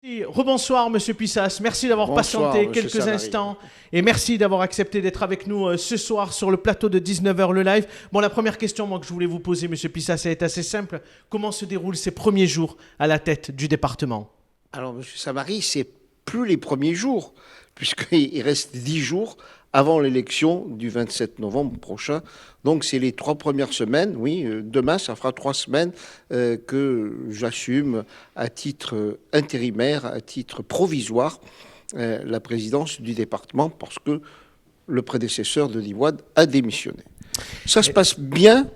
Rebonsoir Monsieur Pissas, merci d'avoir Bonsoir, patienté monsieur quelques Savary. instants et merci d'avoir accepté d'être avec nous ce soir sur le plateau de 19h le live. Bon, la première question moi, que je voulais vous poser Monsieur Pissas, elle est assez simple. Comment se déroulent ces premiers jours à la tête du département? Alors, Monsieur Savary, c'est plus les premiers jours, puisqu'il reste 10 jours avant l'élection du 27 novembre prochain. Donc, c'est les 3 premières semaines. Oui, demain, ça fera 3 semaines que j'assume à titre intérimaire, à titre provisoire, la présidence du département, parce que le prédécesseur de Divoide a démissionné. Ça se passe bien.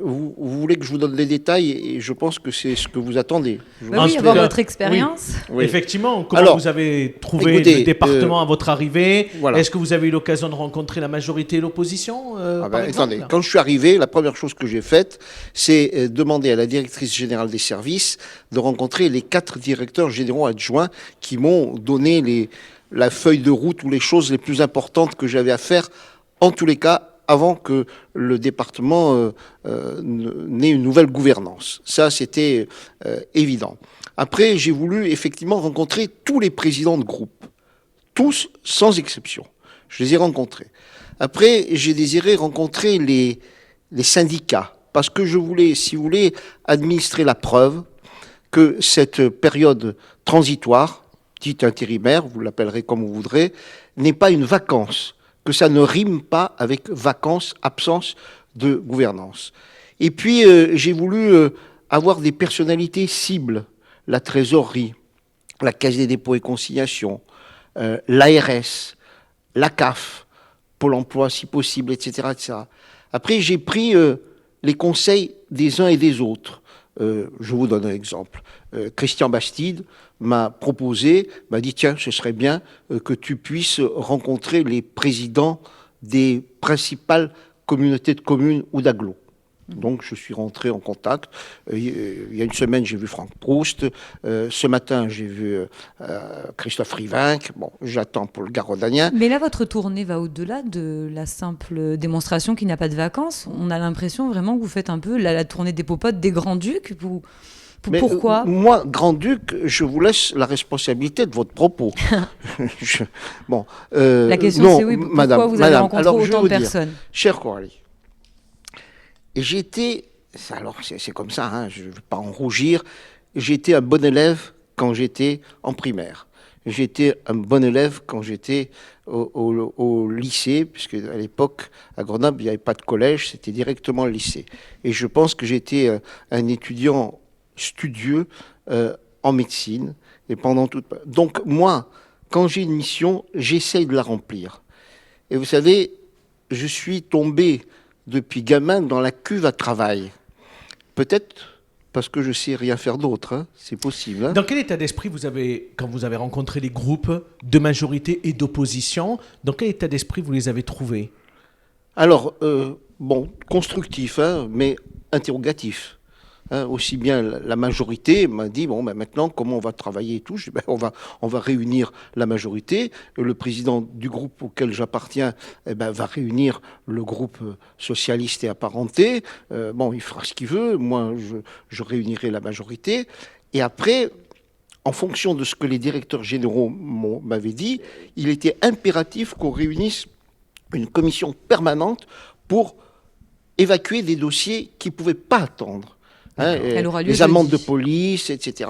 Vous voulez que je vous donne les détails et je pense que c'est ce que vous attendez. En Oui, tout avoir cas, votre expérience. Oui. Effectivement, comment Alors, vous avez trouvé écoutez, le département à votre arrivée? voilà. Est-ce que vous avez eu l'occasion de rencontrer la majorité et l'opposition Ah par ben, exemple attendez, quand je suis arrivé, la première chose que j'ai faite, c'est demander à la directrice générale des services de rencontrer les 4 directeurs généraux adjoints qui m'ont donné la feuille de route ou les choses les plus importantes que j'avais à faire, en tous les cas, avant que le département n'ait une nouvelle gouvernance. Ça, c'était évident. Après, j'ai voulu effectivement rencontrer tous les présidents de groupe, tous sans exception. Je les ai rencontrés. Après, j'ai désiré rencontrer les syndicats, parce que je voulais, si vous voulez, administrer la preuve que cette période transitoire, dite intérimaire, vous l'appellerez comme vous voudrez, n'est pas une vacance, que ça ne rime pas avec vacances, absence de gouvernance. Et puis, j'ai voulu avoir des personnalités cibles, la trésorerie, la Caisse des dépôts et consignations, l'ARS, la CAF, Pôle emploi si possible, etc. etc. Après, j'ai pris les conseils des uns et des autres. Je vous donne un exemple. Christian Bastide m'a dit tiens, ce serait bien que tu puisses rencontrer les présidents des principales communautés de communes ou d'agglos. Donc je suis rentré en contact. Il y a une semaine, j'ai vu Franck Proust. Ce matin, j'ai vu Christophe Rivinc. Bon, j'attends pour le Garaudagnen. Mais là, votre tournée va au-delà de la simple démonstration qu'il n'y a pas de vacances. On a l'impression vraiment que vous faites un peu la tournée des popotes des Grands-Ducs. Mais, pourquoi moi, Grand-Duc, je vous laisse la responsabilité de votre propos. La question, non, c'est oui, pourquoi madame, vous avez rencontré alors, je vais autant vous de dire, personnes? chère Coralie, alors c'est comme ça, hein, je ne vais pas en rougir, j'étais un bon élève quand j'étais en primaire. J'étais un bon élève quand j'étais au lycée, puisque à l'époque, à Grenoble, il n'y avait pas de collège, c'était directement le lycée. Et je pense que j'étais un étudiant studieux en médecine. Et Donc moi, quand j'ai une mission, j'essaye de la remplir. Et vous savez, je suis tombé depuis gamin dans la cuve à travail. Peut-être parce que je sais rien faire d'autre, hein. C'est possible. Hein. Dans quel état d'esprit vous avez, quand vous avez rencontré les groupes de majorité et d'opposition, dans quel état d'esprit vous les avez trouvés? Alors, constructif, hein, mais interrogatif. Hein, aussi bien la majorité m'a dit maintenant comment on va travailler et tout. Je dis, on va réunir la majorité. Le président du groupe auquel j'appartiens va réunir le groupe socialiste et apparenté. Il fera ce qu'il veut. Moi, je réunirai la majorité. Et après, en fonction de ce que les directeurs généraux m'avaient dit, il était impératif qu'on réunisse une commission permanente pour évacuer des dossiers qui ne pouvaient pas attendre. Hein, les amendes de police, etc.,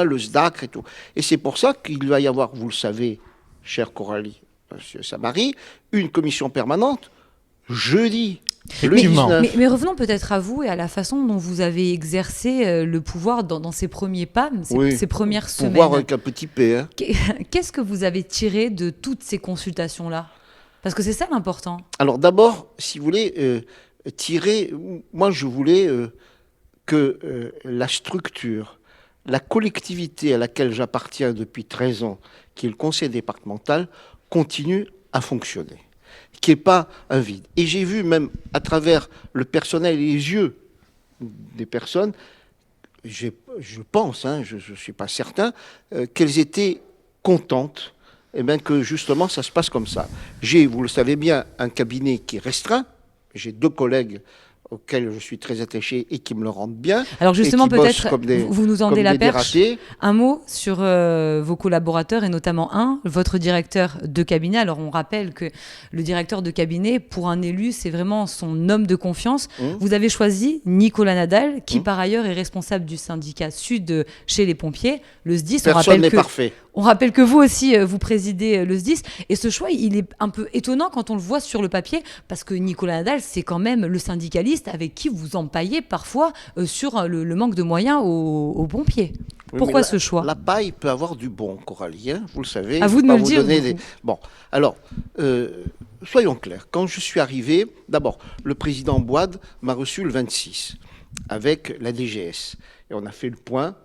le SDACR et tout. Et c'est pour ça qu'il va y avoir, vous le savez, chère Coralie, monsieur Savary, une commission permanente jeudi. Mais revenons peut-être à vous et à la façon dont vous avez exercé le pouvoir dans ces premiers pas, ces premières semaines. Pouvoir avec un petit P. Hein. Qu'est-ce que vous avez tiré de toutes ces consultations-là? Parce que c'est ça l'important. Alors d'abord, si vous voulez, moi je voulais que la structure, la collectivité à laquelle j'appartiens depuis 13 ans, qui est le conseil départemental, continue à fonctionner, qu'il n'y ait pas un vide. Et j'ai vu même à travers le personnel et les yeux des personnes, je pense, hein, je ne suis pas certain, qu'elles étaient contentes que justement ça se passe comme ça. J'ai, vous le savez bien, un cabinet qui est restreint. J'ai 2 collègues auxquels je suis très attaché et qui me le rendent bien. Alors justement, et qui bossent peut-être, comme des, vous nous en comme donnez la des perche. dératés. Un mot sur vos collaborateurs et notamment votre directeur de cabinet. Alors on rappelle que le directeur de cabinet, pour un élu, c'est vraiment son homme de confiance. Vous avez choisi Nicolas Nadal, qui par ailleurs est responsable du syndicat Sud chez les pompiers, le SDIS. Personne n'est parfait. On rappelle que vous aussi, vous présidez le SDIS. Et ce choix, il est un peu étonnant quand on le voit sur le papier, parce que Nicolas Nadal, c'est quand même le syndicaliste avec qui vous empaillez parfois sur le manque de moyens aux pompiers. Oui, Pourquoi ce choix? La paille peut avoir du bon, Coralie, hein, vous le savez. À vous de me le dire. Bon, alors, soyons clairs. Quand je suis arrivé, d'abord, le président Boide m'a reçu le 26 avec la DGS. Et on a fait le point.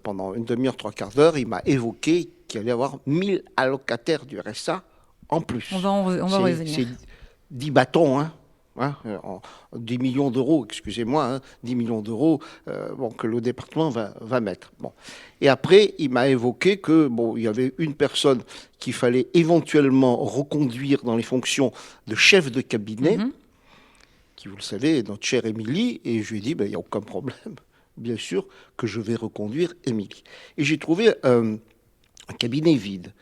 Pendant une demi-heure, trois quarts d'heure, il m'a évoqué qu'il allait y avoir 1000 allocataires du RSA en plus. On va revenir. C'est 10 bâtons, hein, 10 millions d'euros, excusez-moi, 10 millions d'euros que le département va mettre. Bon. Et après, il m'a évoqué que il y avait une personne qu'il fallait éventuellement reconduire dans les fonctions de chef de cabinet, qui, vous le savez, est notre chère Émilie, et je lui ai dit, il n'y a aucun problème. Bien sûr que je vais reconduire Émilie. Et j'ai trouvé un cabinet vide.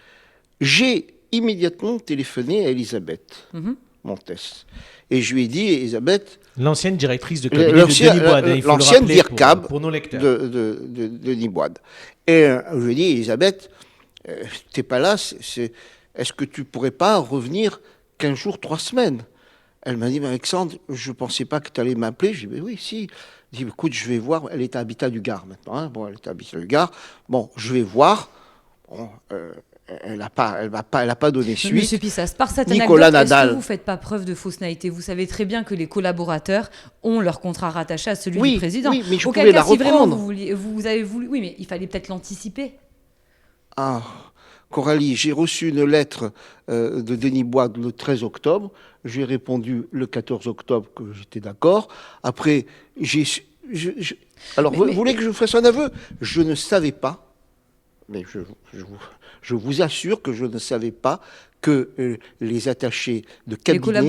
J'ai immédiatement téléphoné à Elisabeth Montes. Et je lui ai dit, Elisabeth... L'ancienne directrice de cabinet de Denis Boide. L'ancienne DIRCAB pour nos lecteurs. de Denis Boide. Et je lui ai dit, Elisabeth, t'es pas là, est-ce que tu pourrais pas revenir 15 jours, 3 semaines? Elle m'a dit, Alexandre, je ne pensais pas que tu allais m'appeler. Je lui ai dit, oui, si. Je dis, écoute, je vais voir. Elle est à Habitat du Gard maintenant. Hein. Bon, elle est à Habitat du Gard. Bon, je vais voir. Bon, elle n'a pas donné suite. Monsieur Pissas, par cette Nicolas anecdote, Nadal. est-ce que vous ne faites pas preuve de fausse naïveté? Vous savez très bien que les collaborateurs ont leur contrat rattaché à celui du président. Oui, mais je Auquel pouvais cas, la reprendre. vous avez voulu... Oui, mais il fallait peut-être l'anticiper. Ah, Coralie, j'ai reçu une lettre de Denis Boide le 13 octobre. J'ai répondu le 14 octobre que j'étais d'accord. Après, alors, vous voulez que je fasse un aveu? Je ne savais pas, mais je vous assure que je ne savais pas que les attachés de cabinet,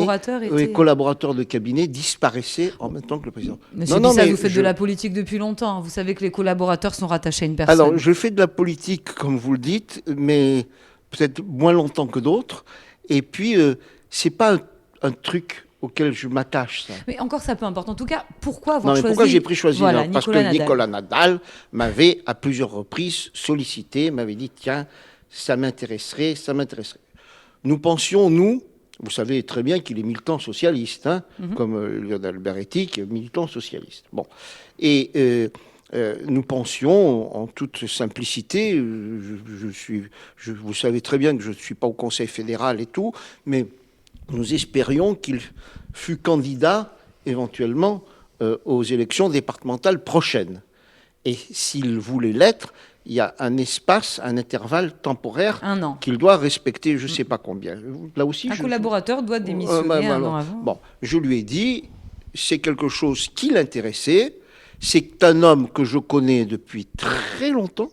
les collaborateurs de cabinet disparaissaient en même temps que le président. Monsieur Pissas, vous faites de la politique depuis longtemps. Vous savez que les collaborateurs sont rattachés à une personne. Alors, je fais de la politique, comme vous le dites, mais peut-être moins longtemps que d'autres. Et puis, c'est pas un truc auquel je m'attache, ça. Mais encore, ça peu importe. En tout cas, pourquoi avoir choisi... Pourquoi j'ai choisi voilà, parce que Nicolas Nadal m'avait, à plusieurs reprises, sollicité, m'avait dit, tiens, ça m'intéresserait. Nous pensions, vous savez très bien qu'il est militant socialiste, hein, comme Lionel Berretti, qui est militant socialiste. Bon. Et nous pensions, en toute simplicité, vous savez très bien que je ne suis pas au Conseil fédéral et tout, mais nous espérions qu'il fût candidat éventuellement aux élections départementales prochaines. Et s'il voulait l'être, il y a un espace, un intervalle temporaire qu'il doit respecter, je ne sais pas combien. Là aussi, un collaborateur doit démissionner un an avant. Bon, je lui ai dit, c'est quelque chose qui l'intéressait. C'est un homme que je connais depuis très longtemps.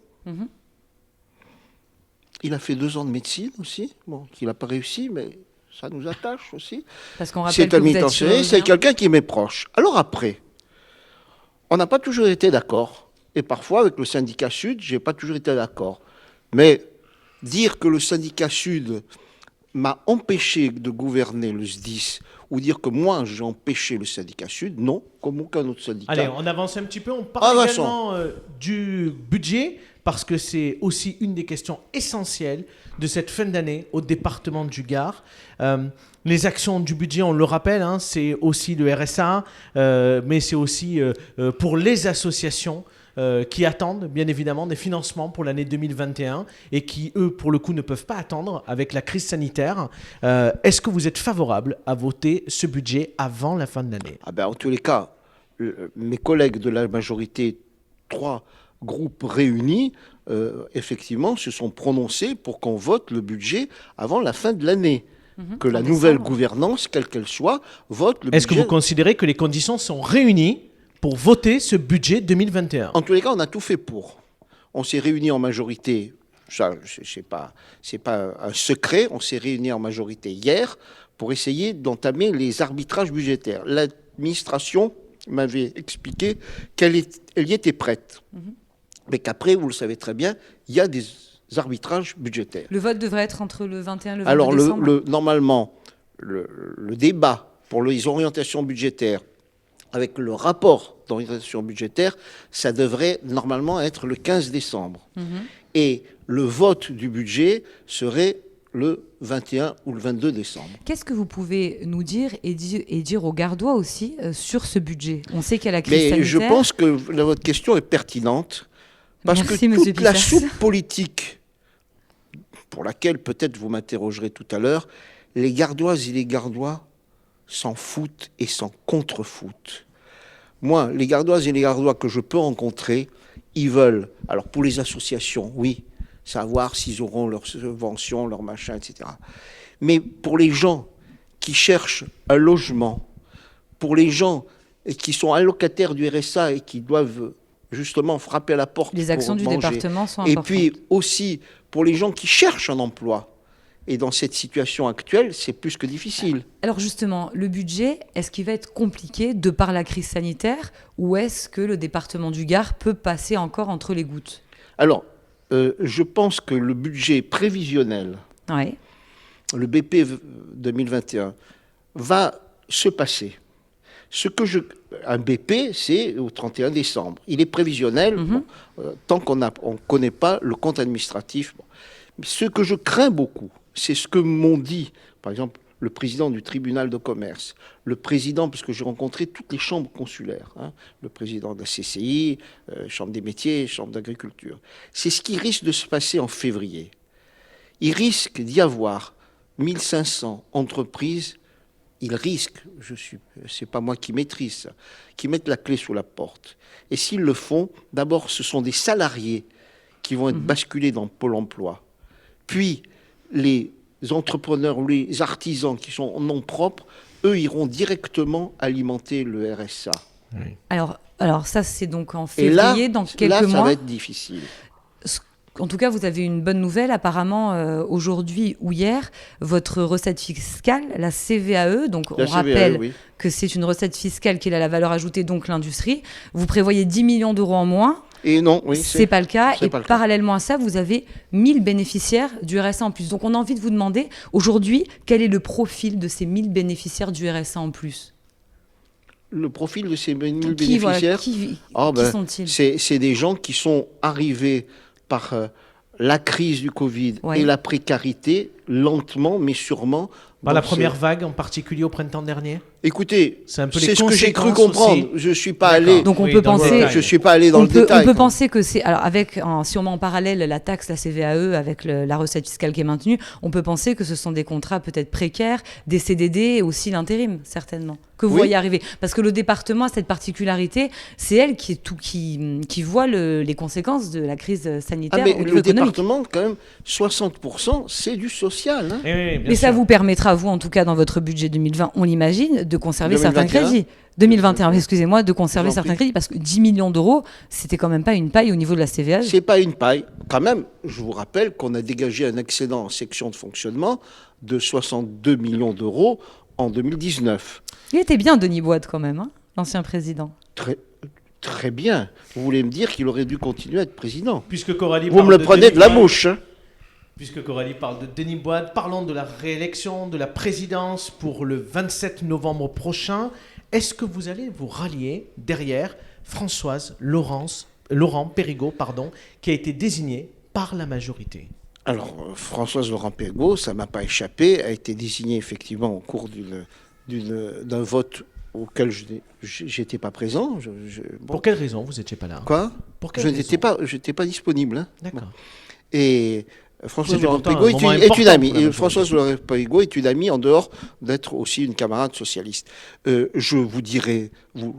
Il a fait 2 ans de médecine aussi. Bon, il n'a pas réussi, mais ça nous attache aussi. Parce qu'on rappelle que vous êtes chirurgien. C'est quelqu'un qui m'est proche. Alors après, on n'a pas toujours été d'accord. Et parfois, avec le syndicat Sud, je n'ai pas toujours été d'accord. Mais dire que le syndicat Sud m'a empêché de gouverner le SDIS, ou dire que moi, j'ai empêché le syndicat Sud, non, comme aucun autre syndicat. Allez, on avance un petit peu. On parle également du budget, parce que c'est aussi une des questions essentielles de cette fin d'année au département du Gard. Les actions du budget, on le rappelle, hein, c'est aussi le RSA, mais c'est aussi pour les associations qui attendent bien évidemment des financements pour l'année 2021 et qui, eux, pour le coup, ne peuvent pas attendre avec la crise sanitaire. Est-ce que vous êtes favorable à voter ce budget avant la fin de l'année? En tous les cas, mes collègues de la majorité, 3 groupes réunis, effectivement, se sont prononcés pour qu'on vote le budget avant la fin de l'année. Que la nouvelle gouvernance, quelle qu'elle soit, vote le budget. Est-ce que vous considérez que les conditions sont réunies pour voter ce budget 2021? En tous les cas, on a tout fait pour. On s'est réunis en majorité, ça, c'est pas un secret, on s'est réunis en majorité hier pour essayer d'entamer les arbitrages budgétaires. administration m'avait expliqué qu'elle y était prête. Mais qu'après, vous le savez très bien, il y a des arbitrages budgétaires. Le vote devrait être entre le 21 et le 22 Alors, décembre. normalement, le débat pour les orientations budgétaires avec le rapport d'orientation budgétaire, ça devrait normalement être le 15 décembre. Et le vote du budget serait le 21 ou le 22 décembre. Qu'est-ce que vous pouvez nous dire et dire aux Gardois aussi sur ce budget? On sait qu'il y a la crise sanitaire. Je pense que votre question est pertinente, parce Merci, que Monsieur toute la Pissas. soupe politique, pour laquelle peut-être vous m'interrogerez tout à l'heure, les Gardoises et les Gardois s'en foutent et s'en contrefoutent. Moi, les Gardoises et les Gardois que je peux rencontrer, ils veulent, alors pour les associations, oui, savoir s'ils auront leurs subventions, leurs machins, etc. Mais pour les gens qui cherchent un logement, pour les gens qui sont allocataires du RSA et qui doivent justement frapper à la porte Les actions pour du manger. département sont Et importantes. puis aussi pour les gens qui cherchent un emploi. Et dans cette situation actuelle, c'est plus que difficile. Alors justement, le budget, est-ce qu'il va être compliqué de par la crise sanitaire ou est-ce que le département du Gard peut passer encore entre les gouttes? Alors, je pense que le budget prévisionnel, Ouais. le BP 2021, va se passer. Un BP, c'est au 31 décembre. Il est prévisionnel tant qu'on ne connaît pas le compte administratif. Bon. Ce que je crains beaucoup, c'est ce que m'ont dit, par exemple, le président du tribunal de commerce, le président, parce que j'ai rencontré toutes les chambres consulaires, le président de la CCI, chambre des métiers, chambre d'agriculture. C'est ce qui risque de se passer en février. Il risque d'y avoir 1500 entreprises. Il risque, c'est pas moi qui maîtrise ça, qui mettent la clé sous la porte. Et s'ils le font, d'abord, ce sont des salariés qui vont être basculés dans Pôle emploi. Puis, les entrepreneurs ou les artisans qui sont en nom propre, eux iront directement alimenter le RSA. Oui. Alors ça, c'est donc en Et février, dans quelques là, ça mois. va être difficile. En tout cas, vous avez une bonne nouvelle. Apparemment, aujourd'hui ou hier, votre recette fiscale, la CVAE, donc on rappelle oui. que c'est une recette fiscale qui a la valeur ajoutée, donc l'industrie. Vous prévoyez 10 millions d'euros en moins. Et non, oui, C'est pas le cas. c'est Et pas le cas. parallèlement à ça, vous avez 1000 bénéficiaires du RSA en plus. Donc on a envie de vous demander, aujourd'hui, quel est le profil de ces 1000 bénéficiaires du RSA en plus? Le profil de ces 1000 Qui, voilà, bénéficiaires, qui qui sont-ils? c'est des gens qui sont arrivés par la crise du Covid Ouais. et la précarité, lentement mais sûrement. Par la dans première vague, en particulier au printemps dernier. Écoutez, C'est un peu les c'est ce que j'ai cru conséquences comprendre. aussi. Je suis pas D'accord. allé. Donc on Oui, peut dans le penser, détail. Je suis pas allé dans on le peut, détail. on peut penser que c'est, alors avec, si on met en parallèle la taxe, la CVAE, avec la recette fiscale qui est maintenue, on peut penser que ce sont des contrats peut-être précaires, des CDD et aussi l'intérim, certainement, que vous Oui. voyez arriver. Parce que le département a cette particularité, c'est elle qui voit les conséquences de la crise sanitaire Mais au niveau le économique. département, quand même, 60%, c'est du social. Hein. Eh oui, bien Mais ça sûr. vous permettra, vous, en tout cas, dans votre budget 2020, on l'imagine, de conserver certains 2021. crédits. 2021, excusez-moi, de conserver J'en certains prie. crédits, parce que 10 millions d'euros, c'était quand même pas une paille au niveau de la CVAE. C'est pas une paille. Quand même, je vous rappelle qu'on a dégagé un excédent en section de fonctionnement de 62 millions d'euros en 2019. Il était bien, Denis Boide, quand même, hein, l'ancien président. Très bien. Vous voulez me dire qu'il aurait dû continuer à être président? Puisque Coralie Vous parle me le de prenez Denis de la Boide, bouche. Hein. Puisque Coralie parle de Denis Boide, parlons de la réélection de la présidence pour le 27 novembre prochain. Est-ce que vous allez vous rallier derrière Laurent Périgot, qui a été désigné par la majorité? Alors, Françoise Laurent-Périgot, ça ne m'a pas échappé, a été désignée effectivement au cours d'un vote auquel je n'étais pas présent. Bon. Pour quelle raison vous n'étiez pas là? Quoi? Pour quelle Je raison? n'étais pas disponible. Hein. D'accord. Et Françoise C'était pourtant Laurent-Périgot un moment est une important amie. pour la Et majorité. Françoise Laurent-Périgot est une amie en dehors d'être aussi une camarade socialiste. Je vous dirais, vous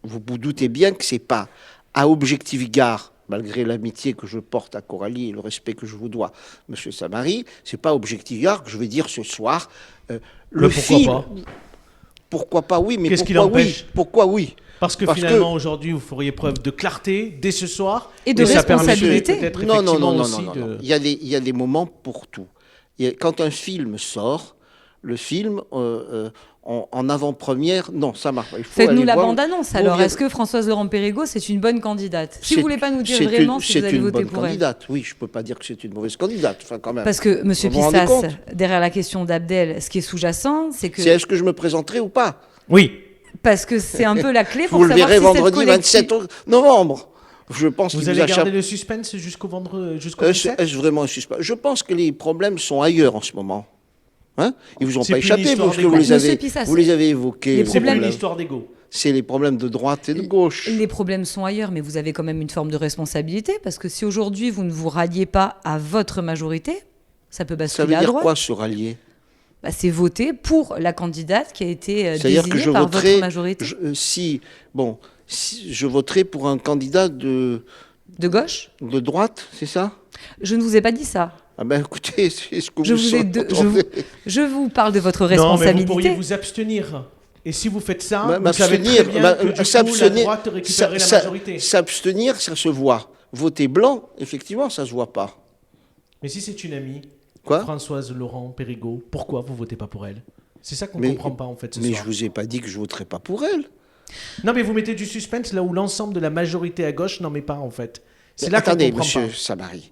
vous doutez bien que c'est pas à Objectif Gard, malgré l'amitié que je porte à Coralie et le respect que je vous dois, Monsieur Samary, c'est pas Objectif Gard que je vais dire ce soir. Le pourquoi film. pas Pourquoi pas oui, mais Qu'est-ce qui pourquoi oui? l'empêche? Pourquoi oui? Parce que finalement, aujourd'hui, vous feriez preuve de clarté dès ce soir. Et de ça permet responsabilité. peut-être Non, effectivement non. aussi Il y a des moments pour tout. Quand un film sort, le film en avant-première. Non, ça marche pas. Il faut Faites-nous aller la voir. bande-annonce alors. Est-ce que Françoise Laurent-Périgot, c'est une bonne candidate? Si C'est- vous voulez pas nous dire c'est vraiment une- si vous c'est allez une voter bonne pour elle. candidate. Oui, je peux pas dire que c'est une mauvaise candidate. Enfin, quand même. Parce que, Monsieur Vous vous rendez Pissas, compte derrière la question d'Abdel, ce qui est sous-jacent, c'est que... C'est est-ce que je me présenterai ou pas? Oui. Parce que c'est un peu la clé pour Vous le savoir verrez si cette vendredi collective- 27 novembre. Je pense qu'il Vous vous allez échappe. garder le suspense jusqu'au vendredi, jusqu'au Est-ce 27? est-ce vraiment un suspect? Je pense que les problèmes sont ailleurs en ce moment. Hein? Ils vous ont C'est pas plus une échappé histoire parce que d'ego. vous Monsieur les Pissas, avez évoqués. les les C'est plus problèmes- une histoire d'ego. C'est les problèmes de droite et de gauche. Les problèmes sont ailleurs, mais vous avez quand même une forme de responsabilité, parce que si aujourd'hui vous ne vous ralliez pas à votre majorité, ça peut Ça basculer veut à dire droite. quoi, se rallier? Bah, c'est voter pour la candidate qui a été C'est-à-dire que désignée je par voterai, votre majorité. si je voterai pour un candidat de De droite, c'est ça? Je ne vous ai pas dit ça. Ah ben écoutez, c'est ce que Je vous vous, ai entendez. je vous parle de votre Non, mais responsabilité. vous pourriez vous abstenir. Et si vous faites ça, Ma- vous savez très m'abstenir, bien que du coup, la s'abstenir, droite récupérerait la majorité. s'abstenir, ça se voit. Voter blanc, effectivement, ça se voit pas. Mais si c'est une amie, Quoi? Françoise Laurent Périgot, pourquoi vous votez pas pour elle? C'est ça qu'on ne Mais- comprend pas en fait ce Mais soir. je vous ai pas dit que je voterai pas pour elle. Non, mais vous mettez du suspense là où l'ensemble de la majorité à gauche n'en met pas en fait. C'est là qu'on Attendez, comprend monsieur pas. Samari.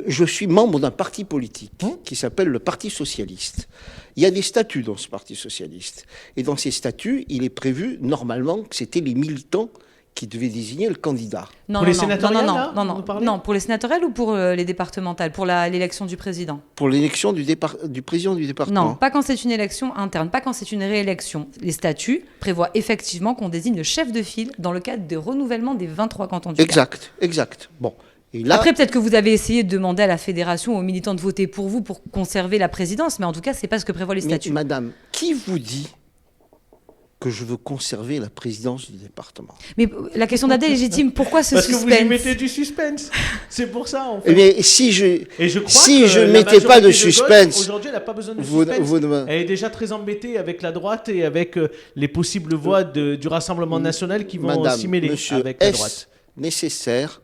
Je suis membre d'un parti politique qui s'appelle le Parti Socialiste. Il y a des statuts dans ce Parti Socialiste. Et dans ces statuts, il est prévu normalement que c'était les militants qui devaient désigner le candidat. Non, Pour non, les non, sénatoriales, non, là, non, vous non, nous parlez non, pour les sénatoriales ou pour les départementales, pour l'élection du président? Pour l'élection du président du département. Non, pas quand c'est une élection interne, pas quand c'est une réélection. Les statuts prévoient effectivement qu'on désigne le chef de file dans le cadre de renouvellement des 23 cantons du Gard. Exact, exact. Bon. Et là, Après, peut-être que vous avez essayé de demander à la fédération, aux militants de voter pour vous pour conserver la présidence, mais en tout cas, c'est pas ce que prévoient les mais statuts. madame, qui vous dit que je veux conserver la présidence du département? Mais la question d'Adèle est légitime. Pourquoi ce Parce que vous y suspense? mettez du suspense. C'est pour ça en fait. Eh bien, si je Et je crois si que je la mettais pas de majorité gauche, suspense, aujourd'hui, elle n'a pas besoin de vous- suspense. vous ne me- Elle est déjà très embêtée avec la droite et avec les possibles voix du Rassemblement national qui vont Madame, s'y mêler monsieur, avec la est-ce droite. nécessaire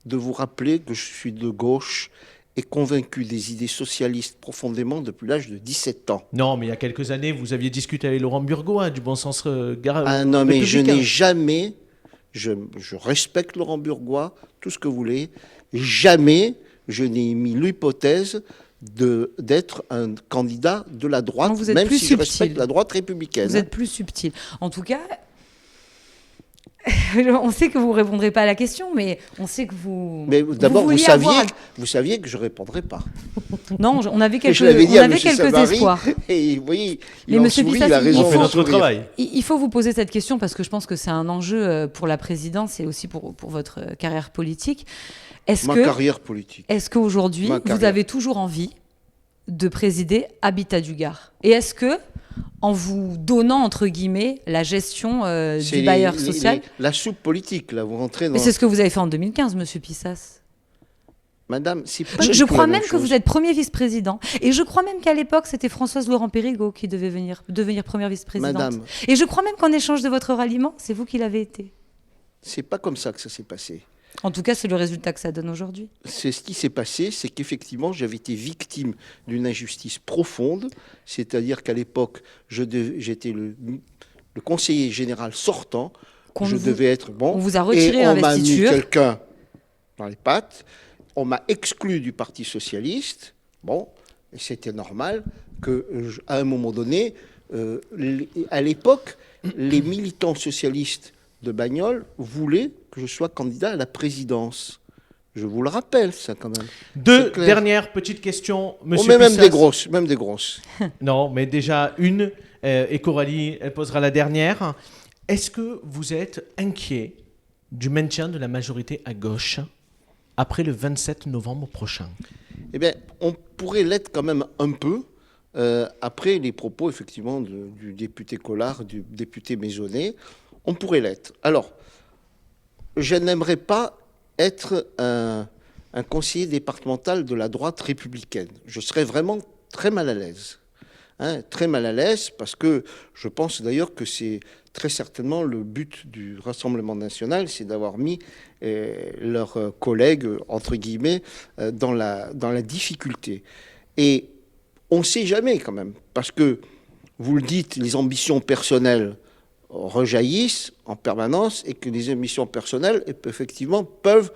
de vous rappeler que je suis de gauche et convaincu des idées socialistes profondément depuis l'âge de 17 ans? Non, mais il y a quelques années, vous aviez discuté avec Laurent Burgot, hein, du bon sens Ah non, mais je républicain. n'ai jamais, je respecte Laurent Burgois, tout ce que vous voulez, jamais je n'ai émis l'hypothèse d'être un candidat de la droite, Non, vous êtes même plus si je subtil. respecte la droite républicaine. Vous êtes plus subtil. En tout cas, on sait que vous ne répondrez pas à la question, mais on sait que vous. Mais d'abord, vous vouliez saviez, avoir- vous saviez que je ne répondrais pas. Non, on avait Et quelques, je l'avais dit on à avait monsieur quelques Savary, espoirs. et vous voyez, Mais il en monsieur sourit, Pissas, il a il raison On faut- fait d'en notre sourire. travail. Il faut vous poser cette question parce que je pense que c'est un enjeu pour la présidence et aussi pour votre carrière politique. Est-ce Ma que, carrière politique. est-ce qu'aujourd'hui, Ma vous carrière. avez toujours envie de présider Habitat du Gard? Et est-ce que, en vous donnant, entre guillemets, la gestion C'est du bailleur social, la soupe politique, là, vous rentrez dans... mais c'est ce que vous avez fait en 2015, monsieur Pissas. Madame, c'est pas Je du tout crois la même même que chose. vous êtes premier vice-président. Et je crois même qu'à l'époque, c'était Françoise Laurent-Périgot qui devait devenir première vice-présidente. Madame, Et je crois même qu'en échange de votre ralliement, c'est vous qui l'avez été. c'est pas comme ça que ça s'est passé. En tout cas, c'est le résultat que ça donne aujourd'hui. C'est ce qui s'est passé, c'est qu'effectivement, j'avais été victime d'une injustice profonde, c'est-à-dire qu'à l'époque, j'étais le conseiller général sortant, Qu'on je vous- devais être bon, on vous a retiré et on m'a mis l'investiture. quelqu'un dans les pattes, on m'a exclu du Parti Socialiste, bon, et c'était normal que, à un moment donné, à l'époque, les militants socialistes de Bagnols voulaient que je sois candidat à la présidence. Je vous le rappelle, ça, quand même. Deux C'est clair. dernières petites questions, Oh, monsieur mais même Pissas. des grosses, même des grosses. Non, mais déjà une, et Coralie, elle posera la dernière. Est-ce que vous êtes inquiet du maintien de la majorité à gauche après le 27 novembre prochain? Eh bien, on pourrait l'être quand même un peu, après les propos, effectivement, du député Collard, du député Maisonnet. On pourrait l'être. Alors, je n'aimerais pas être un conseiller départemental de la droite républicaine. Je serais vraiment très mal à l'aise. Très mal à l'aise, parce que je pense d'ailleurs que c'est très certainement le but du Rassemblement national, c'est d'avoir mis leurs collègues, entre guillemets, dans la difficulté. Et on ne sait jamais quand même, parce que, vous le dites, les ambitions personnelles rejaillissent en permanence et que les ambitions personnelles, effectivement, peuvent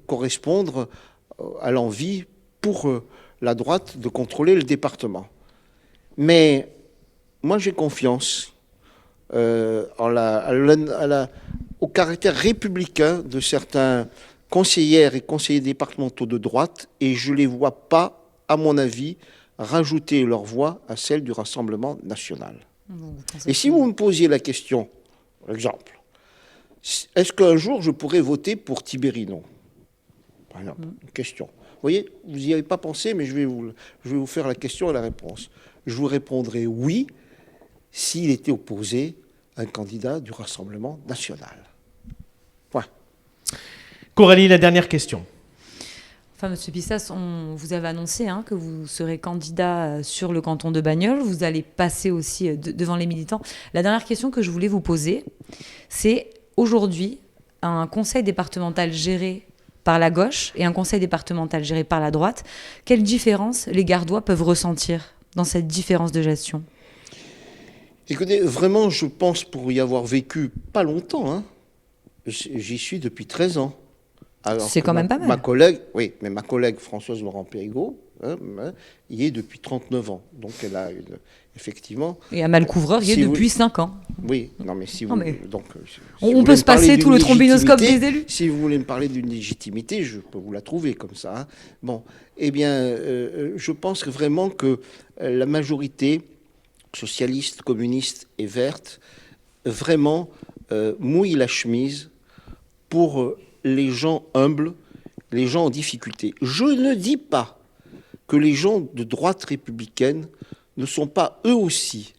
correspondre à l'envie pour la droite de contrôler le département. Mais moi, j'ai confiance au caractère républicain de certains conseillères et conseillers départementaux de droite, et je ne les vois pas, à mon avis, rajouter leur voix à celle du Rassemblement national. Et si vous me posiez la question, par exemple, est-ce qu'un jour je pourrais voter pour Tiberinon? Par exemple, une question. Vous voyez, vous n'y avez pas pensé, mais je vais vous faire la question et la réponse. Je vous répondrai oui, s'il était opposé à un candidat du Rassemblement national. Point. Coralie, la dernière question. Enfin, Monsieur Pissas, vous avez annoncé que vous serez candidat sur le canton de Bagnols. Vous allez passer aussi devant les militants. La dernière question que je voulais vous poser, c'est aujourd'hui, un conseil départemental géré par la gauche et un conseil départemental géré par la droite, quelle différence les Gardois peuvent ressentir dans cette différence de gestion? Écoutez, vraiment, je pense, pour y avoir vécu pas longtemps, j'y suis depuis 13 ans. C'est quand même pas mal. Ma collègue Françoise Laurent-Périgot y est depuis 39 ans. Donc elle a effectivement... Et Amal Couvreur y est depuis 5 ans. Oui, non mais si vous... Donc, on peut se passer tout le trombinoscope des élus. Si vous voulez me parler d'une légitimité, je peux vous la trouver comme ça. Bon, eh bien, je pense vraiment que la majorité socialiste, communiste et verte, vraiment mouille la chemise pour les gens humbles, les gens en difficulté. Je ne dis pas que les gens de droite républicaine ne sont pas eux aussi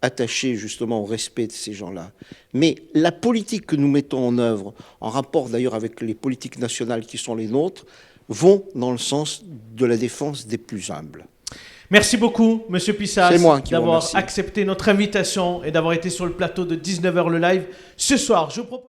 attachés justement au respect de ces gens-là. Mais la politique que nous mettons en œuvre, en rapport d'ailleurs avec les politiques nationales qui sont les nôtres, vont dans le sens de la défense des plus humbles. Merci beaucoup, Monsieur Pissas, d'avoir accepté notre invitation et d'avoir été sur le plateau de 19h le live. Ce soir, je propose...